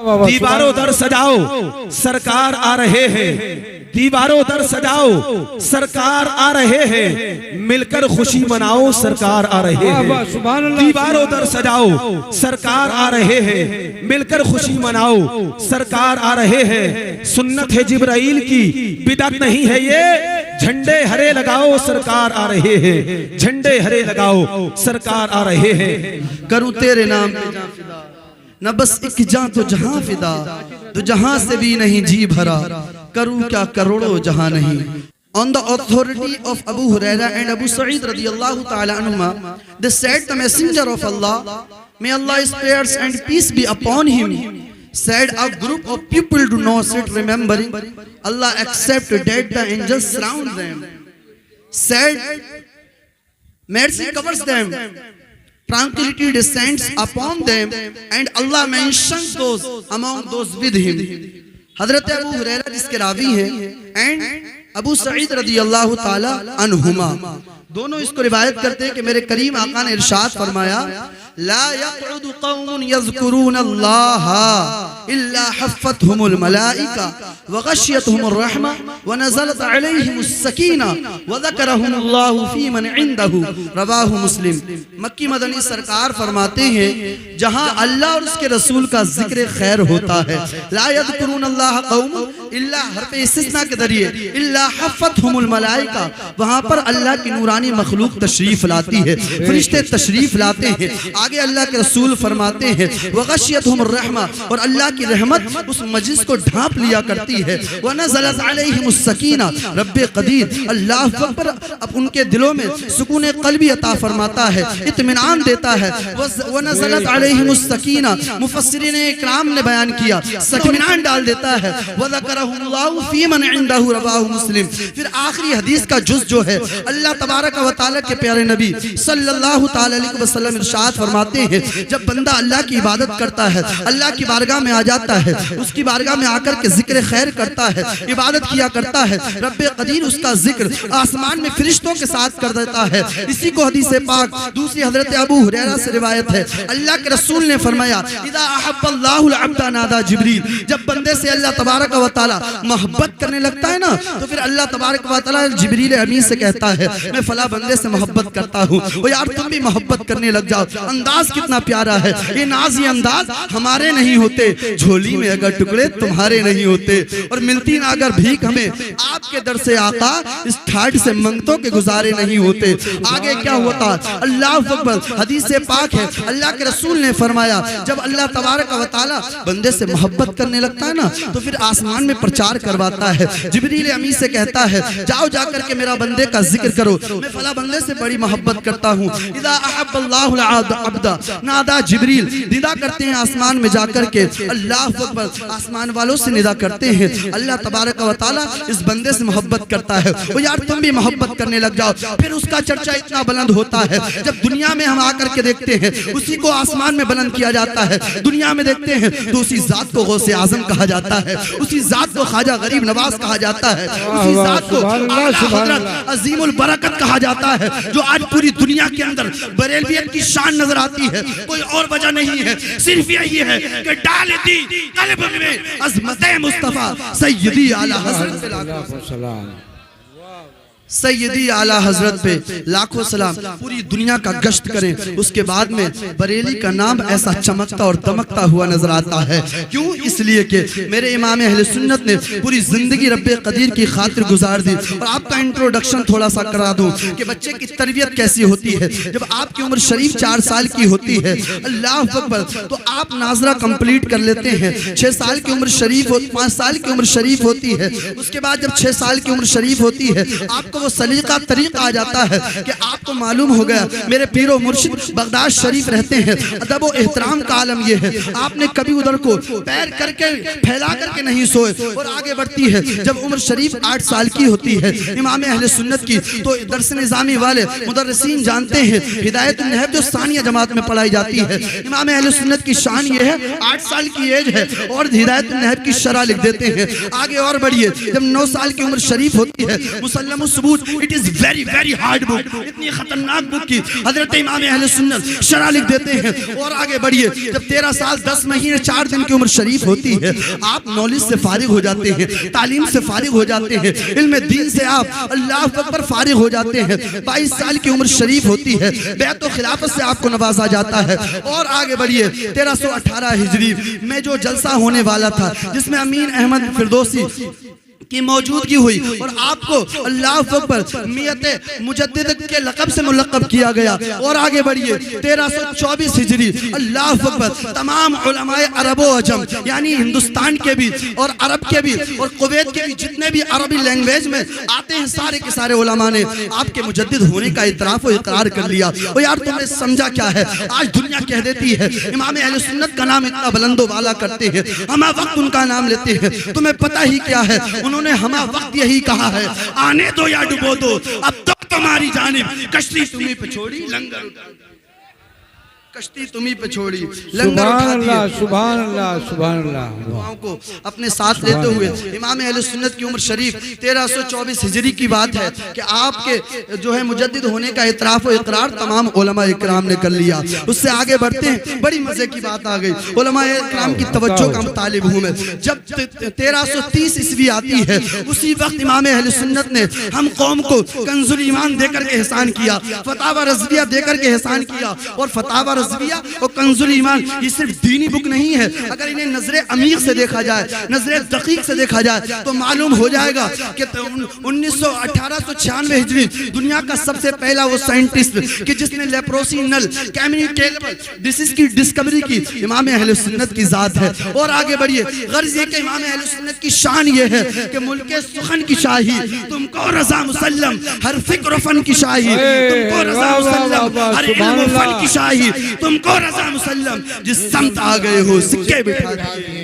दीवारों दर सजाओ सरकार आ रहे हैं, दीवारों दर सजाओ सरकार आ रहे हैं, मिलकर खुशी मनाओ सरकार आ रहे हैं। दीवारों दर सजाओ सरकार आ रहे हैं, मिलकर खुशी मनाओ सरकार आ रहे हैं। सुन्नत है जिब्राइल की, बिदअत नहीं है ये, झंडे हरे लगाओ सरकार आ रहे हैं, झंडे हरे लगाओ सरकार आ रहे हैं। करूं तेरे नाम पे जां फिदा, न बस एक जां तो जहां फिदा, तो जहां से भी नहीं जी भरा, करूं क्या करोड़ों जहां नहीं। On the authority of Abu Huraira and Abu Sa'id radiyallahu ta'ala anhuma, they said the messenger of Allah, may Allah's prayers and peace be upon him, said a group of people do not sit remembering Allah except that the angels surround them. Said mercy covers them, tranquility descends upon them, and Allah mentions those among those with him. हजरत अबू हुरैरा जिसके रावी हैं and Abu Saeed रदियल्लाहु ताला अन्हुमा, दोनों इसको रिवायत करते हैं कि मेरे करीम आका ने इरशाद फरमाया, ला यक़उदु कौमुन यज़कुरूनल्लाह इल्ला हफ़्फ़तहुमुल मलाइका व गशियतहुमुर रहमा व नज़लत अलैहिमुस सकीना व ज़करहुमुल्लाहु फी मन इंदहु, रवाहु मुस्लिम। मक्की मदनी सरकार फरमाते हैं, जहां अल्लाह और उसके रसूल का जिक्र खैर होता है, ला यज़कुरूनल्लाह कौम इल्ला हर्फ इस्तिस्ना के जरिए, इल्ला हफ़्फ़तहुमुल मलाइका, वहां पर अल्लाह की नूरानी मखलूक तशरीफ लाती है, फरिश्ते तशरीफ लाते हैं। आगे अल्लाह के रसूल फरमाते हैं, वग़शियतहुमुर रहमा, और अल्लाह की रहमत उस मजलिस को ढांप लिया करती है। व नज़लत अलैहिमुस सकीना, रब्बे कदीर अल्लाह अकबर अब उनके दिलों में सुकून क़ल्बी अता फरमाता है, इत्मीनान देता है। व नज़लत अलैहिमुस सकीना, मुफस्सिरीन इकराम ने बयान किया, इत्मीनान डाल देता है। व ज़करहुल्लाहु फी मन इंदहु, रवाहु मुस्लिम। फिर आखिरी हदीस का जुज़ जो है, अल्लाह तबारक व तआला के प्यारे नबी सल्लल्लाहु तआला अलैहि वसल्लम इरशाद फरमाते हैं, जब बंदा अल्लाह की इबादत करता है, अल्लाह की बारगाह में आ जाता है, उसकी बारगाह में आकर के जिक्र खैर करता है, इबादत किया करता है, रब्बे कदीर उसका जिक्र आसमान में फरिश्तों के साथ कर देता है। इसी को हदीस पाक दूसरी हजरत अबू हुरैरा से रिवायत है, अल्लाह के रसूल ने फरमाया, इज़ा अहब्बल्लाहुल अब्दा नादा जिब्रील, जब बंदे से अल्लाह तबारक व तआला मोहब्बत करने लगता है ना, तो फिर अल्लाह तबारक व तआला जिब्रील अमीन से कहता है, मैं फला बंदे से मोहब्बत करता हूँ, वो यार तुम भी मोहब्बत करने लग जाओ। अंदाज कितना प्यारा है, ये नाज़ ये अंदाज हमारे नहीं होते, झोली में अगर टुकड़े तुम्हारे नहीं होते, और मिलती ना अगर भीख हमें आपके दर से आका, इस ठाठ से मंगतों के गुजारे नहीं होते। आगे क्या होता, अल्लाह अकबर, हदीस पाक है, अल्लाह के रसूल ने फरमाया, जब अल्लाह तबारक व तआला बंदे से मोहब्बत करने लगता है ना, तो फिर आसमान में प्रचार करवाता है, जिब्रील अमीन से कहता है, जाओ जाकर के मेरा बंदे का जिक्र करो, मैं फला बंदे से बड़ी मोहब्बत करता हूँ। इज़ा अहब्बल्लाहुल अब्दा नादा जिब्रील, निदा करते हैं आसमान में जाकर के, अल्लाह अकबर, आसमान वालों से निदा करते हैं, अल्लाह तबारक व तआला इस बंदे से मोहब्बत करता है, वो यार तुम भी मोहब्बत करने लग जाओ। फिर उसका चर्चा इतना बुलंद होता है, जब दुनिया में हम आकर के देखते हैं, उसी को आसमान में बुलंद किया जाता है। दुनिया में देखते हैं तो उसी जात को गौसे आजम कहा जाता है, उसी जात को ख्वाजा गरीब नवाज कहा जाता है, उसी जात को हज़रत अजीमुल बरकत कहा जाता है, जो आज पूरी दुनिया के अंदर बरेलवियत की शान नजर आती है। कोई और वजह नहीं है, सिर्फ यही है कि डाल दी कल्ब में अज़मत मुस्तफा सैयदी आला हज़रत, सैयदी आला हजरत पे लाखों सलाम। पूरी दुनिया का गश्त करें, उसके बाद में बरेली का नाम ऐसा चमकता और दमकता हुआ नजर आता है। क्यों? इसलिए कि मेरे इमाम अहले सुन्नत ने पूरी जिंदगी रब्बे कदीर की खातिर गुजार दी। और आपका इंट्रोडक्शन थोड़ा सा करा दूं कि बच्चे की तरबियत कैसी होती है। जब आपकी उम्र शरीफ 4 साल की होती है, अल्लाह अकबर, तो आप नाजरा कंप्लीट कर लेते हैं। 6 साल की उम्र शरीफ, 5 साल की उम्र शरीफ होती है। उसके बाद जब 6 साल की उम्र शरीफ होती है, आपको वो सलीका तरीका आ जाता है कि आपको मालूम हो गया मेरे पीरो मुर्शिद बगदाद शरीफ रहते हैं। अदब व एहतराम का आलम ये है, आपने कभी उधर को पैर करके फैला करके नहीं सोए। और आगे बढ़ती है, जब उम्र शरीफ 8 साल की होती है इमाम अहले सुन्नत की, तो दरस निज़ामी वाले मुदर्रिसीन जानते हैं, हिदायत नहब जो सानिया जमात में पढ़ाई जाती है, इमाम अहले सुन्नत की शान ये है, 8 साल की एज है और हिदायत नहब की शरह लिख देते हैं। आगे और बढ़िए, जब 9 साल की उम्र शरीफ होती है, मुसल्लम सबूत, it is very very hard book, इतनी खतरनाक बुक की हजरत इमाम अहले सुन्नत शरह लिख देते हैं। और आगे बढ़िए, जब 13 साल 10 महीने 4 दिन की उम्र शरीफ होती है, आप नॉलेज से फारिग हो जाते हैं, तालीम से फारिग हो जाते हैं, इल्म दीन से आप अल्लाह अकबर फारिग हो जाते हैं। 22 साल की उम्र शरीफ होती है, बैत व खिलाफत से आपको नवाजा जाता है। और आगे बढ़िए, 1318 हिजरी में जो जलसा होने वाला था, जिसमें अमीन अहमद फिरदौसी की मौजूदगी हुई और आपको अल्लाह अकबर मियत मुजद्दिद के लक़ब से मुलक़ब किया गया। और आगे बढ़िए, 1324 हिजरी, अल्लाह अकबर तमाम उलमाए अरब व अजम, यानी हिंदुस्तान के भी और अरब के भी और कुवैत के भी जितने भी अरबी लैंग्वेज में आते हैं, सारे के सारे उलमा ने आपके मुजद्दिद होने का इतराफ़ व इकरार कर लिया। और यार तुमने समझा क्या है, आज दुनिया कह देती है इमाम अहले सुन्नत का नाम इतना बुलंदो वाला करते हैं, हम वक्त उनका नाम लेते हैं। तुम्हें पता ही क्या है, उन्होंने हमें वक्त यही कहा है, आने दो या डुबो दो, अब तो तुम्हारी जानिब कश्ती तुम्ही पे छोड़ी, लंगर कश्ती तुम्ही पे छोड़ी, लंगर उठा दिए। सुभान अल्लाह, सुभान अल्लाह। दुआओं को अपने साथ लेते हुए इमाम अहले सुन्नत की उम्र शरीफ 1324 हिजरी की बात है कि आपके जो है मुजद्दिद होने का इतराफ़ व इकरार तमाम उलमा इकराम ने कर लिया। उससे आगे बढ़ते हैं, बड़ी मजे की बात आ गई, उलमा इकराम की तवज्जो का मुतालिब हूँ मैं। जब 1330 ईस्वी आती है, उसी वक्त इमाम अहले सुन्नत ने हम कौम को कंजुल ईमान देकर के एहसान किया, फतावा रज़विया देकर के एहसान किया। और फतावा रज़विया और कंजुल ईमान ये सिर्फ दीनी बुक नहीं है, अगर इन्हें नजरे अमीर से देखा जाए, नजरे दकीक से देखा जाए, तो मालूम हो जाएगा कि 1896 हिजरी दुनिया का सबसे पहला वो साइंटिस्ट कि जिसने लेप्रोसी नल कम्युनिकेबल डिसीज की डिस्कवरी की, इमाम अहले सुन्नत की जात है। और आगे बढ़िए, गर्ज ये कि इमाम अहले सुन्नत की शान ये है कि मुल्के सुखन की शाही तुमको रज़ा मुसल्लम, हर फिक्र फन की शाही तुमको रज़ा मुसल्लम, हर इल्म फन की शाही तुमको रज़ा मुसल्लम, जिस समत आ गए हो सिक्के बिठा दिए।